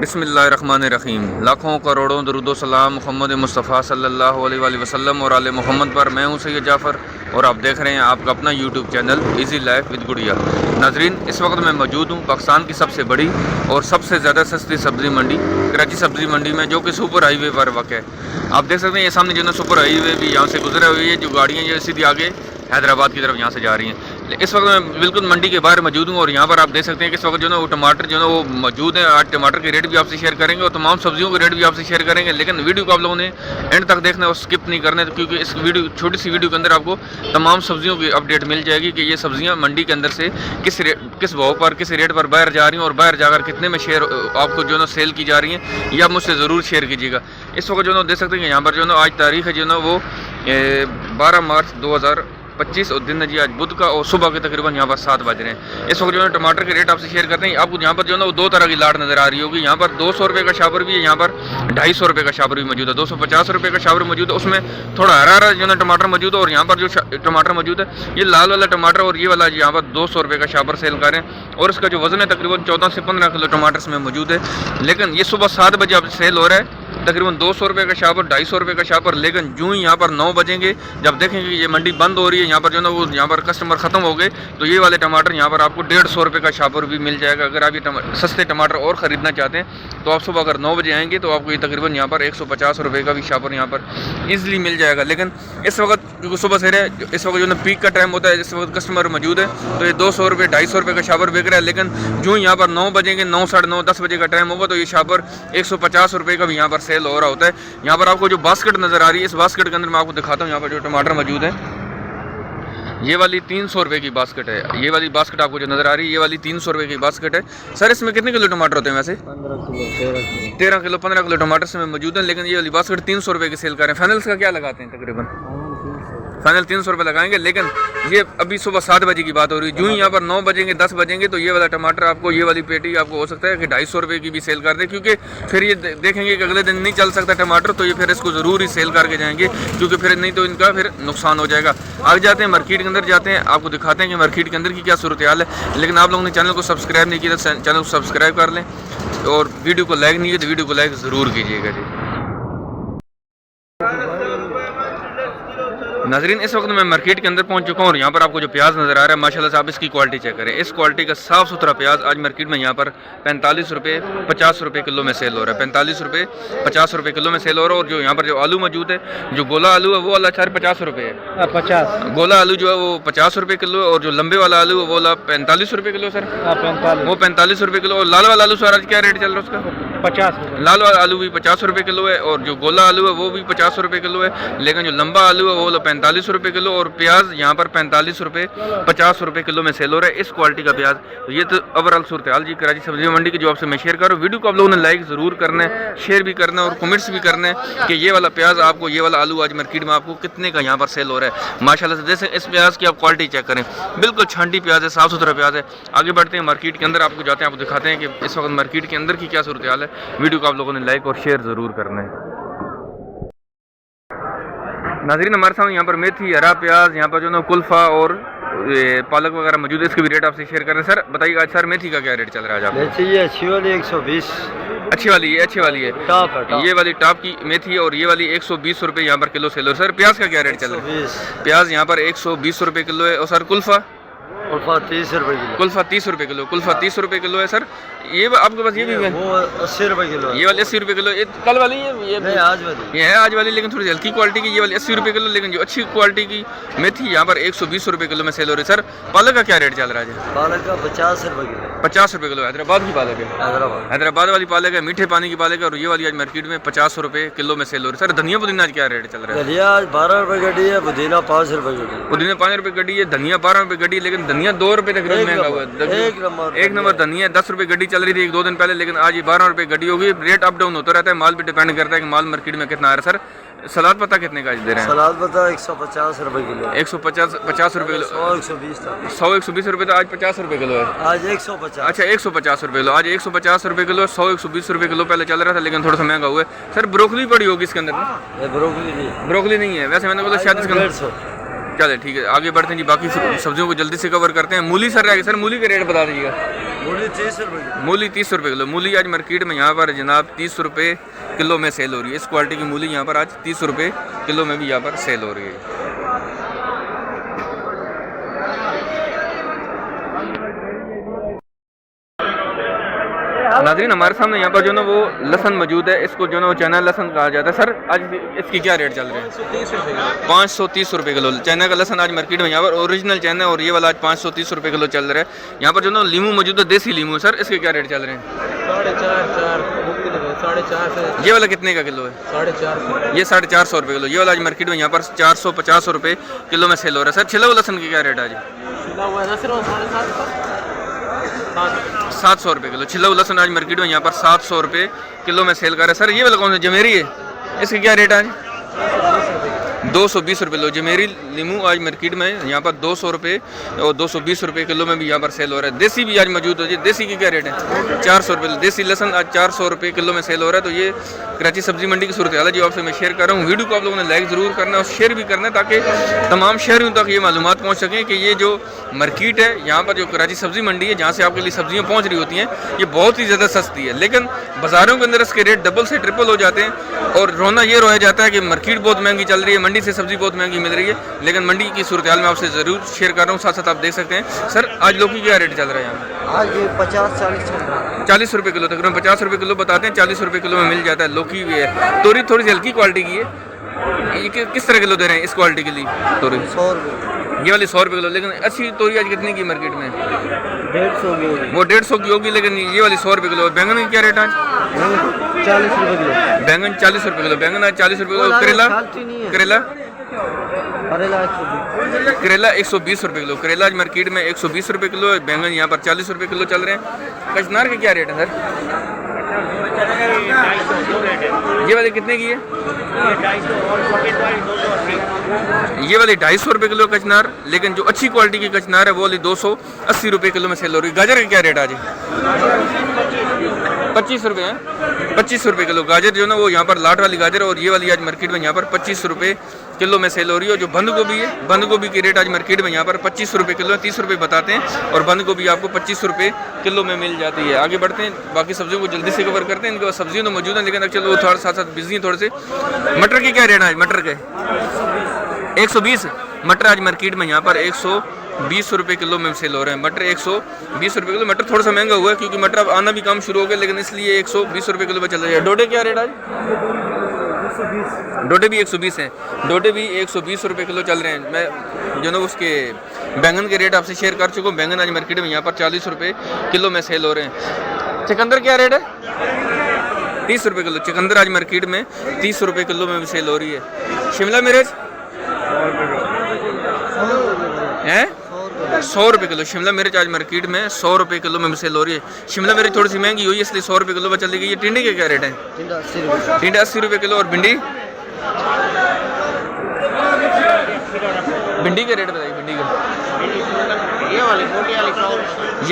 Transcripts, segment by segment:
बिस्मिल्लाहिर्रहमानिर्रहीम। लाखों करोड़ों दरूदो सलाम मोहम्मद मुस्तफ़ा सल्लल्लाहु अलैहि वसल्लम और आले मोहम्मद पर। मैं हूँ सैयद जाफ़र और आप देख रहे हैं आपका अपना YouTube channel easy life with गुड़िया। नाजरीन, इस वक्त मैं मौजूद हूँ पाकिस्तान की सबसे बड़ी और सबसे ज़्यादा सस्ती सब्ज़ी मंडी कराची सब्ज़ी मंडी में, जो कि सुपर हाईवे पर वाक़ है। आप देख सकते हैं ये सामने जो ना सुपर हाईवे भी यहाँ से गुजरा हुई है, जो गाड़ियाँ जो सीधी आगे हैदराबाद की तरफ यहाँ से जा रही हैं। इस वक्त मैं बिल्कुल मंडी के बाहर मौजूद हूँ और यहाँ पर आप देख सकते हैं कि इस वक्त जो ना वो टमाटर जो ना वो मौजूद है। आज टमाटर के रेट भी आपसे शेयर करेंगे और तमाम सब्जियों के रेट भी आपसे शेयर करेंगे, लेकिन वीडियो को आप लोगों ने एंड तक देखना और स्किप नहीं करना, क्योंकि इस वीडियो छोटी सी वीडियो के अंदर आपको तमाम सब्जियों की अपडेट मिल जाएगी कि ये सब्जियाँ मंडी के अंदर से किस भाव पर किस रेट पर बाहर जा रही हैं और बाहर जाकर कितने में शेयर आपको जो ना सेल की जा रही हैं। ये आप मुझसे ज़रूर शेयर कीजिएगा। इस वक्त जो ना देख सकते हैं यहाँ पर जो ना आज तारीख है जो ना वो 12 मार्च 2025 और दिन है जी आज बुध का, और सुबह के तकरीबन यहाँ पर 7 बज रहे हैं। इस वक्त जो है टमाटर के रेट आपसे शेयर करते हैं। आपको यहाँ पर जो है ना वो दो तरह की लाट नज़र आ रही होगी। यहाँ पर 200 रुपये का शाबर भी है, यहाँ पर 250 रुपये का शाबर भी मौजूद है, 250 रुपये का शाबर मौजूद है। उसमें थोड़ा हरा हरा जो है टमाटर मौजूद है और यहाँ पर जो टमाटर मौजूद है ये लाल वाला टमाटर और ये वाला यहाँ पर 200 रुपये का शाबर सेल कर रहे हैं। और इसका जो वजन है तकरीबन 14 से 15 किलो टमाटर इसमें मौजूद है। लेकिन ये सुबह 7 बजे अब सेल हो रहा है, तकरीबन 200 रुपये का शापर, 250 रुपये का शापर। लेकिन जो ही यहाँ पर 9 बजेंगे जब देखेंगे ये मंडी बंद हो रही है, यहाँ पर जो ना वो यहाँ पर कस्टमर ख़त्म हो गए, तो ये वाले टमाटर यहाँ पर आपको 150 रुपये का शापर भी मिल जाएगा। अगर आप ये सस्ते टमाटर और ख़रीदना चाहते हैं तो आप सुबह अगर 9 बजे आएंगे तो आपको ये तकरीबन यहाँ पर 150 रुपये का भी शापर यहाँ पर ईजिली मिल जाएगा। लेकिन इस वक्त क्योंकि सुबह से है, इस वक्त जो ना पीक का टाइम होता है, इस वक्त कस्टमर मौजूद है, तो ये 200 रुपये 250 रुपये का शापर बिक रहा है। लेकिन जो यहाँ पर 9 बजेंगे, 9, साढ़े 9, 10 बजे का टाइम होगा तो ये शापर 150 रुपये का भी यहाँ पर सेल हो रहा होता है। यहाँ पर आपको जो बास्केट नज़र आ रही है, इस बास्केट के अंदर मैं आपको दिखाता हूँ। यहाँ पर जो टमाटर मौजूद है ये वाली 300 रुपये की बास्केट है। ये वाली बास्केट आपको जो नज़र आ रही है ये वाली 300 रुपये की बास्केट है। सर इसमें कितने किलो टमाटर होते हैं? वैसे 13 किलो 15 किलो टमाटर इसमें मौजूद है। लेकिन ये वाली बास्केट 300 रुपये की सेल कर रहे हैं। फाइनल्स का क्या लगाते हैं? तकरीबन फाइनल 300 रुपये लगाएंगे। लेकिन ये अभी सुबह 7 बजे की बात हो रही है। जो ही यहाँ पर 9 बजेंगे 10 बजेंगे तो ये वाला टमाटर आपको, ये वाली पेटी आपको हो सकता है कि 250 रुपये की भी सेल कर दें, क्योंकि फिर ये देखेंगे कि अगले दिन नहीं चल सकता टमाटर, तो ये फिर इसको ज़रूर ही सेल करके जाएंगे, क्योंकि फिर नहीं तो इनका फिर नुकसान हो जाएगा। आगे जाते हैं मार्केट के अंदर, जाते हैं आपको दिखाते हैं कि मार्केट के अंदर की क्या सूरत हाल है। लेकिन आप लोगों ने चैनल को सब्सक्राइब नहीं किया तो चैनल को सब्सक्राइब कर लें और वीडियो को लाइक नहीं किया तो वीडियो को लाइक ज़रूर कीजिएगा जी। नाजरीन, इस वक्त मैं मार्केट के अंदर पहुंच चुका हूं और यहाँ पर आपको जो प्याज नज़र आ रहा है माशाल्लाह से आप इसकी क्वालिटी चेक करें। इस क्वालिटी का साफ़ सुथरा प्याज आज मार्केट में यहाँ पर 45 रुपये 50 रुपये किलो में सेल हो रहा है। 45 रुपये 50 रुपये किलो में सेल हो रहा है। और जो यहाँ पर जो आलू मौजूद है, जो गोला आलू है वो वाला 50 रुपये है। 50 गोला आलू जो है वो 50 रुपये किलो, और जो लंबे वाला आलू है वो वाला 45 रुपये किलो। सर वो 45 रुपये किलो। और लाल वाला आलू सर आज क्या रेट चल रहा है उसका? 50। लाल वाला आलू भी 50 रुपये किलो है और जो गोला आलू है वो भी 50 रुपये किलो है। लेकिन जो लंबा आलू है वो 45 रुपये किलो, और प्याज यहाँ पर 45 रुपये 50 रुपये किलो में सेल हो रहा है इस क्वालिटी का प्याज। तो ये तो ओवरऑल सूरत हाल जी कराची सब्जी मंडी की जो आपसे मैं शेयर कर रहा हूँ। वीडियो को आप लोगों ने लाइक ज़रूर करना है, शेयर भी करना है और कमेंट्स भी करना है कि ये वाला प्याज आपको, ये वाला आलू आज मार्केट में आपको कितने का यहाँ पर सेल हो रहा है। माशाल्लाह से जैसे इस प्याज की आप क्वालिटी चेक करें, बिल्कुल छांटी प्याज है, साफ़ सुथरा प्याज है। आगे बढ़ते हैं मार्केट के अंदर, आपको जाते हैं, आपको दिखाते हैं कि इस वक्त मार्केट के अंदर की क्या सूरत हाल है। वीडियो को आप लोगों ने लाइक और शेयर ज़रूर करना है। नाज़रीन, हमारे सामने यहाँ पर मेथी, हरा प्याज, यहाँ पर जो ना कुल्फ़ा और पालक वगैरह मौजूद है, इसके भी रेट आपसे शेयर कर रहे हैं। सर बताइएगा आज सर मेथी का क्या रेट चल रहा है? आज मेथी ये अच्छी वाली 120, अच्छी वाली है, अच्छी वाली है, टॉप है, टॉप। ये वाली टॉप की मेथी और ये वाली 120 रुपये यहाँ पर किलो सेल हो। सर प्याज का क्या रेट चल रहा है? प्याज यहाँ पर 120 रुपये किलो है। और सर कुल्फ़ा? कुल्फ़ा 30 रुपये किलो। कुल्फ़ा 30 रुपये किलो, कुल्फ़ा 30 रुपये किलो है। सर ये आपके पास ये भी है? वो 80 रुपये किलो। ये वाली 80 रुपये किलो। ये कल वाली है? ये आज वाली, ये है आज वाली, लेकिन थोड़ी हल्की क्वालिटी की। ये वाली 80 रुपये किलो, लेकिन जो अच्छी क्वालिटी की मेथी यहाँ पर 120 रुपये किलो में सेल हो रही है। सर पालक का क्या रेट चल रहा है? पालक का 50 रुपये किलो। 50 रुपये किलो। हैदराबाद की पालक है, हैदराबाद वाली पालक है, मीठे पानी की पालक है। और ये वाली आज मार्केट में 50 रुपये किलो में सेल हो रही है। सर धनिया पुदीना आज क्या रेट चल रहा है? धनिया आज 12 रुपये गड्डी है, पुदीना 5 रुपये गड्डी। पुदीना 5 रुपये गड्डी है, धनिया 12 रुपये गड्डी, लेकिन धनिया 2 रुपये तक महंगा हुआ है। एक नंबर धनिया 10 रुपये गड्डी चल रही थी 1-2 दिन पहले, लेकिन आज ये 12 रुपये गड्डी होगी। रेट अप डाउन होता रहता है, माल पे डिपेंड करता है कि माल मार्केट में कितना आ रहा है। सर सलाद पत्ता कितने का दे रहे हैं? सलाद पत्ता 150 रुपये किलो। 150 रुपये किलो। 100-120 रुपये तो आज 50 रुपये किलो है। आज 150। अच्छा 150 रुपये किलो, आज 150 रुपये किलो। 100-120 रुपये किलो पहले चल रहा था, लेकिन थोड़ा सा महंगा हुआ है। सर ब्रोकली पड़ी होगी इसके अंदर? ब्रोकली नहीं है, वैसे मैंने बोला शायद इसके अंदर। चले ठीक है, आगे बढ़ते हैं जी, बाकी सब्जियों को जल्दी से कवर करते हैं। मूली सर रह गई, सर मूली के रेट बता दीजिएगा। मूली 30 रुपये किलो। मूली आज मार्केट में यहाँ पर जनाब 30 रुपये किलो में सेल हो रही है। इस क्वालिटी की मूली यहाँ पर आज 30 रुपये किलो में भी यहाँ पर सेल हो रही है। नाज़रीन हमारे सामने यहाँ पर जो ना वो लहसन मौजूद है, इसको जो ना वो चाइना लहसन कहा जाता है। सर आज इसकी क्या रेट चल रहे हैं? 530 रुपये किलो चाइना का लहसन आज मार्केट में यहाँ पर ओरिजिनल चाइना, और ये वाला आज 530 रुपये किलो चल रहा है। यहाँ पर जो ना लीमू मौजूद है, देसी लीमू। सर इसके क्या रेट चल रहे हैं? 4.5 ये वाला कितने का किलो है? 4.5 ये 450 रुपये किलो। ये वाला आज मार्केट में यहाँ पर 450 रुपये किलो में सेल हो रहा है। सर छिला हुआ लहसन की क्या रेट है आज? 700 रुपये किलो। छिला हुआ लहसन आज मार्केट में यहाँ पर 700 रुपये किलो में सेल कर रहा है। सर ये वाला कौन सा जमेरी है, इसकी क्या रेट है आज? 220 रुपये किलो। जमेरी लीमू आज मार्केट में यहाँ पर 200 रुपये और 220 रुपये किलो में भी यहाँ पर सेल हो रहा है। देसी भी आज मौजूद हो जाए। देसी की क्या रेट है? 400 रुपये। देसी लहसन आज 400 रुपये किलो में सेल हो रहा है। तो ये कराची सब्जी मंडी की सूरत हाल है जो आपसे मैं शेयर कर रहा हूँ। वीडियो को आप लोगों ने लाइक ज़रूर करना है और शेयर भी करना है ताकि तमाम शहरियों तक ये मालूमात पहुँच सकें कि ये जो मार्केट है यहाँ पर जो कराची सब्जी मंडी है जहाँ से आपके लिए सब्जियाँ पहुँच रही होती हैं, ये बहुत ही ज़्यादा सस्ती है। लेकिन बाज़ारों के अंदर इसके रेट डबल से ट्रिपल हो जाते हैं और रोना ये रह जाता है कि मार्केट बहुत महंगी चल रही है, मंडी से सब्जी बहुत महंगी मिल रही है। लेकिन मंडी की सूरत हाल में आपसे ज़रूर शेयर कर रहा हूँ, साथ साथ आप देख सकते हैं। सर आज लौकी क्या रेट चल रहा है यहाँ? आज 50-40 चल रहा है। 40 रुपये किलो, तकरीबन 50 रुपये किलो बताते हैं, 40 रुपये किलो में मिल जाता है। लौकी भी है। तोरी थोड़ी सी हल्की क्वालिटी की है, ये किस तरह किलो दे रहे हैं इस क्वालिटी के लिए? तोरी 100 रुपये। ये वाली 100 रुपये किलो। लेकिन अच्छी तोरी आज कितने की मार्केट में? 150 की होगी। वो 150 की होगी, लेकिन ये वाली 100 रुपये किलो। बैंगन की क्या रेट आज? 40 रुपये किलो। बैंगन 40 रुपये किलो। बैंगन आज 40 रुपये किलो। करेला करेला 120 रुपये किलो। करेला आज मार्केट में 120 रुपये किलो। बैंगन यहाँ पर 40 रुपये किलो चल रहे हैं। कचनार के क्या रेट है सर? ये वाली कितने की है? ये वाली 250 रुपये किलो कचनार। लेकिन जो अच्छी क्वालिटी की कचनार है वो वाली 280 रुपये किलो में सेल हो रही है। गाजर का क्या रेट आज? 25 रुपये है। 25 रुपये किलो गाजर जो ना वो यहाँ पर लाट वाली गाजर, और ये वाली आज मार्केट में यहाँ पर 25 रुपये किलो में सेल हो रही है। और जो बंद गोभी है, बंद गोभी की रेट आज मार्केट में यहाँ पर 25 रुपये किलो है। 30 रुपये बताते हैं और बंद गोभी आपको 25 रुपये किलो में मिल जाती है। आगे बढ़ते हैं, बाकी सब्जियों को जल्दी से कवर करते हैं। इनके पास सब्जियाँ तो मौजूद हैं लेकिन चलो वो थोड़ा साथ साथ बिजी हैं थोड़े से। मटर की क्या रेट है आज? मटर के 120। मटर आज मार्केट में यहाँ पर 120 रुपये किलो में सेल हो रहे हैं। मटर 120 रुपये किलो। मटर थोड़ा सा महंगा हुआ है क्योंकि मटर अब आना भी कम शुरू हो गया, लेकिन इसलिए 120 रुपये किलो में चल रहा है। डोडे क्या रेट आज? डोडे भी 120 हैं। डोडे भी 120 रुपये किलो चल रहे हैं। मैं जो ना उसके बैंगन के रेट आपसे शेयर कर चुका हूँ। बैंगन आज मार्केट में यहाँ पर 40 रुपये किलो में सेल हो रहे हैं। चुकंदर क्या रेट है? 30 रुपये किलो। चुकंदर आज मार्केट में 30 रुपये किलो में सेल हो रही है। शिमला मिर्च है 100 रुपये किलो। शिमला मिर्च आज मार्केट में 100 रुपये किलो में सेल हो रही है। शिमला मिर्च थोड़ी सी महंगी हुई है इसलिए 100 रुपये किलो में चली गई है। टिंडे के क्या रेट है? टिंडा 80 रुपये किलो। और भिंडी? भिंडी के रेट बताइए। भिंडी का ये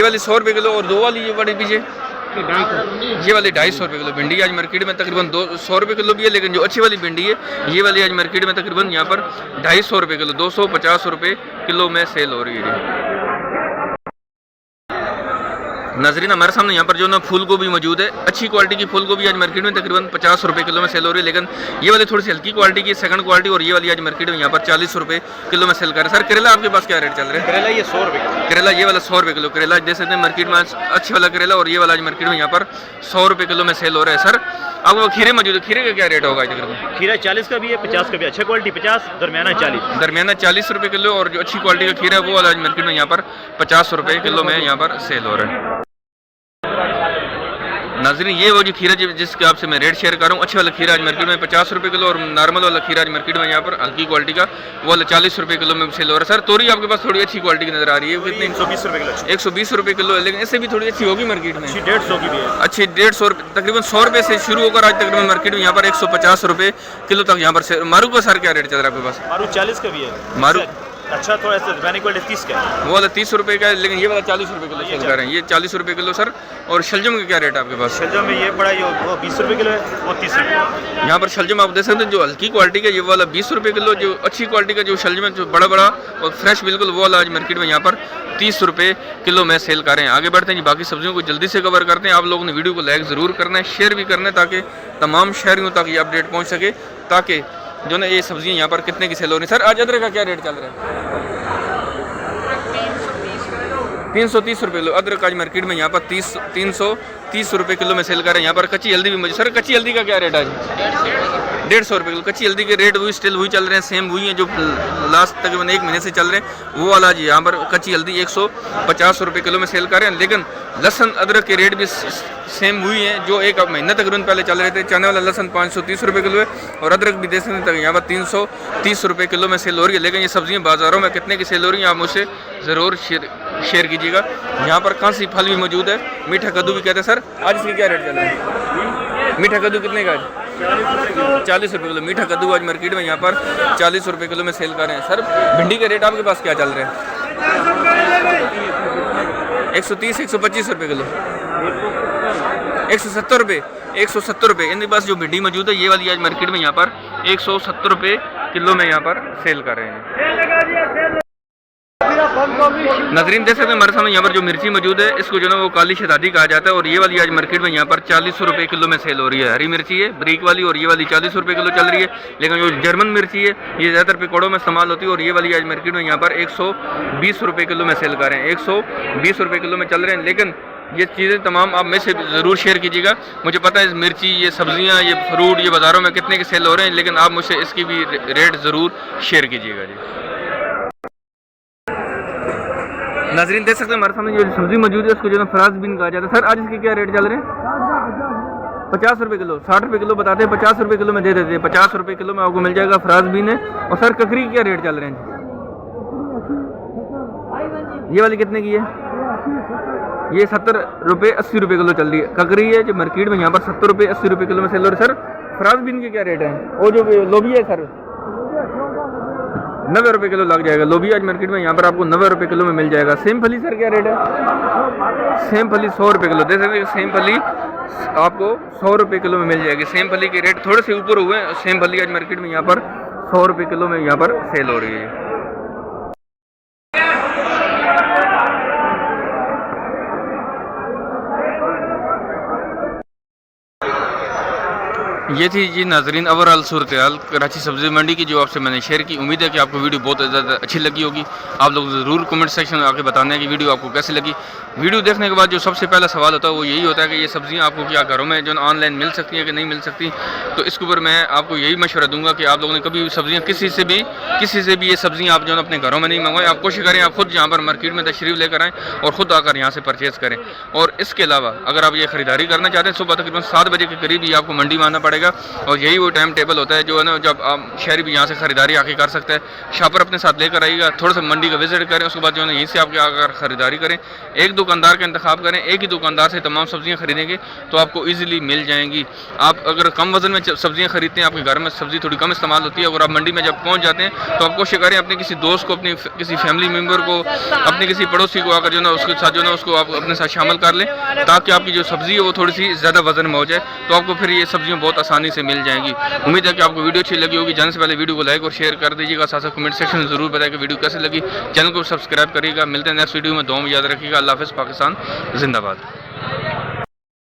वाली 100 रुपये किलो। और दो वाली ये बड़ी पीछे ये वाली 250 रुपये किलो। भिंडी आज मार्केट में तकरीबन 200 रुपये किलो भी है, लेकिन जो अच्छी वाली भिंडी है ये वाली आज मार्केट में तकरीबन यहाँ पर 250 रुपये किलो, 250 रुपये किलो में सेल हो रही है। नाजरीन हमारे सामने यहाँ पर जो ना फूल गोभी मौजूद है। अच्छी क्वालिटी की फूल गोभी आज मार्केट में तकरीबन 50 रुपये किलो में सेल हो रही है, लेकिन ये वाली थोड़ी सी हल्की क्वालिटी की सेकंड क्वालिटी, और ये वाली आज मार्केट में यहाँ पर 40 रुपये किलो में सेल कर रहे हैं। सर करेला आपके पास क्या रेट चल रहा है? करेला ये 100 रुपये किलो। करेला ये वाला 100 रुपये किलो। करेला देख सकते हैं मार्केट में अच्छे वाला करेला, और ये वाला आज मार्केट में यहाँ पर 100 रुपये किलो में सेल हो रहा है। सर अब वो खीरे मौजूद है। खीरे का क्या रेट होगा? खीरा 40 का भी है, 50 का भी। अच्छा क्वालिटी 50, दरमियाना 40। दरमियाना 40 रुपये किलो, और जो अच्छी क्वालिटी का खीरा है वो वाला आज मार्केट में यहाँ पर 50 रुपये किलो में यहाँ पर सेल हो रहा है। नाज़रीन ये वो जो खीरा जिसके आपसे मैं रेट शेयर कर रहा हूँ, अच्छे वाला खीरा आज मार्केट में 50 रुपये किलो, और नॉर्मल वाला खीरा आज मार्केट में यहाँ पर हल्की क्वालिटी का वो वाला 40 रुपये किलो में सेल हो रहा है। सर तोरी आपके पास थोड़ी अच्छी क्वालिटी की नजर आ रही है, कितनी? 120 रुपये किलो। 120 रुपये किलो है, लेकिन इससे भी थोड़ी अच्छी होगी मार्केट में। 150 की भी है। अच्छी 150 तकरीबन 100 रुपये से शुरू होकर आज तकरीबन मार्केट में यहाँ पर 150 रुपये किलो तक यहाँ पर। मारू का सर क्या रेट चल रहा है आपके पास? मारू 40 का भी है। मारू अच्छा थोड़ा सा क्वालिटी 30 का है। वो वाला 30 रुपये का है, लेकिन ये वाला 40 रुपये किलो सेल कर रहे हैं। ये 40 रुपये किलो। सर और शलजम का क्या रेट है आपके पास? शलजम में ये बड़ा वो 20 रुपये किलो है और 30 रुपये। यहाँ पर शलजम आप देख सकते हैं, जो हल्की क्वालिटी का ये वाला 20 रुपये किलो, जो अच्छी क्वालिटी का जो शलजम है जो बड़ा बड़ा और फ्रेश बिल्कुल वो वाला आज मार्केट में यहाँ पर 30 रुपये किलो में सेल कर रहे हैं। आगे बढ़ते हैं जी, बाकी सब्जियों को जल्दी से कवर करते हैं। आप लोगों ने वीडियो को लाइक ज़रूर करना है, शेयर भी करना है, ताकि तमाम शहरियों तक ये अपडेट पहुँच सके, ताकि जो ना ये सब्जियाँ यहाँ पर कितने की सेल हो रही है। सर आज अदरक का क्या रेट चल रहा है? 330 रुपये किलो अदरक आज मार्केट में यहाँ पर 330 रुपये किलो में सेल कर रहे हैं। यहाँ पर कच्ची हल्दी भी मौजूद। सर कच्ची हल्दी का क्या रेट है आज? 150 रुपये किलो। कच्ची हल्दी के रेट वही स्टिल वही चल रहे हैं, सेम वही हैं जो लास्ट तकरीबन 1 महीने से चल रहे हैं, वो वाला जी। यहाँ पर कच्ची हल्दी 150 रुपये किलो में सेल कर रहे हैं। लेकिन लहसुन अदरक के रेट भी सेम वही हैं जो 1 महीना तकरीबन पहले चल रहे थे। चने वाला लहसुन 530 रुपये किलो है और अदरक भी देख सकते हैं यहाँ पर 330 रुपये किलो में सेल हो रही है। लेकिन ये सब्जियाँ बाज़ारों में कितने की सेल हो रही हैं आप मुझसे ज़रूर शेयर कीजिएगा। यहाँ पर कांसी फल भी मौजूद है, मीठा कद्दू भी कहते हैं। सर आज इसकी क्या रेट चल रहा है? मीठा कद्दू कितने का है? 40 रुपये किलो। मीठा कद्दू आज मार्केट में यहाँ पर 40 रुपये किलो में सेल कर रहे हैं। सर भिंडी के रेट आपके पास क्या चल रहे हैं? 130 125 रुपये किलो, 170 रुपये, 170 रुपये। इनके पास जो भिंडी मौजूद है ये वाली आज मार्केट में यहाँ पर 170 रुपये किलो में यहाँ पर सेल कर रहे हैं। नाज़रीन देख सकते हैं हमारे सामने यहाँ पर जो मिर्ची मौजूद है, इसको जो है वो काली शहजादी कहा जाता है और ये वाली आज मार्केट में यहाँ पर 40 रुपये किलो में सेल हो रही है। हरी मिर्ची है ब्रीक वाली और ये वाली 40 रुपये किलो चल रही है। लेकिन जो जर्मन मिर्ची है ये ज़्यादातर पकौड़ों में इस्तेमाल होती है और ये वाली आज मार्केट में यहाँ पर 120 रुपये किलो में सेल कर रहे हैं। 120 रुपये किलो में चल रहे हैं। लेकिन ये चीज़ें तमाम आप में से ज़रूर शेयर कीजिएगा। मुझे पता है मिर्ची, ये सब्जियाँ, ये फ्रूट, ये बाज़ारों में कितने के सेल हो रहे हैं, लेकिन आप मुझसे इसकी भी रेट ज़रूर शेयर कीजिएगा जी। नाज़रीन देख सकते हैं हमारे सामने जो सब्जी मौजूद है उसको जो है फ्रांस बीन कहा जाता है। सर आज इसके क्या रेट चल रहे हैं? 50 रुपये किलो। 60 रुपये किलो बताते हैं, 50 रुपये किलो में दे देते हैं। 50 रुपये किलो में आपको मिल जाएगा फ्रांस बीन है। और सर ककरी के क्या रेट चल रहे हैं? ये वाली कितने की है? ये 70 रुपये 80 रुपये किलो चल रही है। ककरी है जो मार्केट में यहाँ पर 70 रुपये 80 रुपये किलो में सेल हो रही है। सर फ्रांस बीन के क्या रेट है? वो जो लोबिया है सर 90 रुपये किलो लग जाएगा। लोबिया आज मार्केट में यहाँ पर आपको 90 रुपये किलो में मिल जाएगा। सेम फली सर क्या रेट है? सेम फली 100 रुपये किलो। देख सकते हैं सेम फली आपको 100 रुपये किलो में मिल जाएगी। सेम फली के रेट थोड़े से ऊपर हुए हैं। सेम फली आज मार्केट में यहाँ पर 100 रुपये किलो में यहाँ पर सेल हो रही है। ये थी जी नाजरीन ओवरऑल सूरत हाल कराची सब्जी मंडी की जो आपसे मैंने शेयर की। उम्मीद है कि आपको वीडियो बहुत ज़्यादा अच्छी लगी होगी। आप लोग ज़रूर कमेंट सेक्शन में आके बताना है कि वीडियो आपको कैसी लगी। वीडियो देखने के बाद जो सबसे पहला सवाल होता है वो यही होता है कि ये सब्जियां आपको क्या घरों में जो ऑनलाइन मिल सकती हैं कि नहीं मिल सकती। तो इसके ऊपर मैं आपको यही मशवरा दूंगा कि आप लोगों ने कभी सब्जियाँ किसी से भी ये सब्जियाँ आप जो है अपने घरों में नहीं मंगवाएं। आप कोशिश करें आप खुद यहाँ पर मार्केट में तशरीफ़ लेकर आएँ और ख़ुद आकर यहाँ से परचेज़ करें। और इसके अलावा अगर आप ये ख़रीदारी करना चाहते हैं सुबह तकरीबन 7 बजे के करीब ही आपको मंडी में आना पड़ेगा और यही वो टाइम टेबल होता है जो है ना जब आप शहरी भी यहाँ से ख़रीदारी आके कर सकते हैं। शॉपर अपने साथ लेकर आइएगा, थोड़ा सा मंडी का विजिट करें, उसके बाद जो है ना यहीं से आपके आकर ख़रीदारी करें। एक दुकानदार का इंतखाब करें, एक ही दुकानदार से तमाम सब्जियाँ खरीदेंगे तो आपको ईजिली मिल जाएंगी। आप अगर कम वजन में सब्जियाँ खरीदते हैं, आपके घर में सब्ज़ी थोड़ी कम इस्तेमाल होती है, अगर आप मंडी में जब पहुँच जाते हैं तो आप कोशिश करें अपने किसी दोस्त को, अपनी किसी फैमिली मेम्बर को, अपने किसी पड़ोसी को आकर जो ना उसके साथ जो ना उसको आप अपने साथ शामिल कर लें ताकि आपकी जो सब्ज़ी है वो थोड़ी सी ज़्यादा वजन में हो जाए, तो आपको फिर ये सब्जियाँ बहुत आसानी से मिल जाएंगी। उम्मीद है कि आपको वीडियो अच्छी लगी होगी। जाने से पहले वीडियो को लाइक और शेयर कर दीजिएगा, साथ साथ कमेंट सेक्शन में ज़रूर बताएं कि वीडियो कैसी लगी। चैनल को सब्सक्राइब करिएगा। मिलते हैं नेक्स्ट वीडियो में। दुआ में याद रखिएगा। अल्लाह हाफ़िज़। पाकिस्तान जिंदाबाद।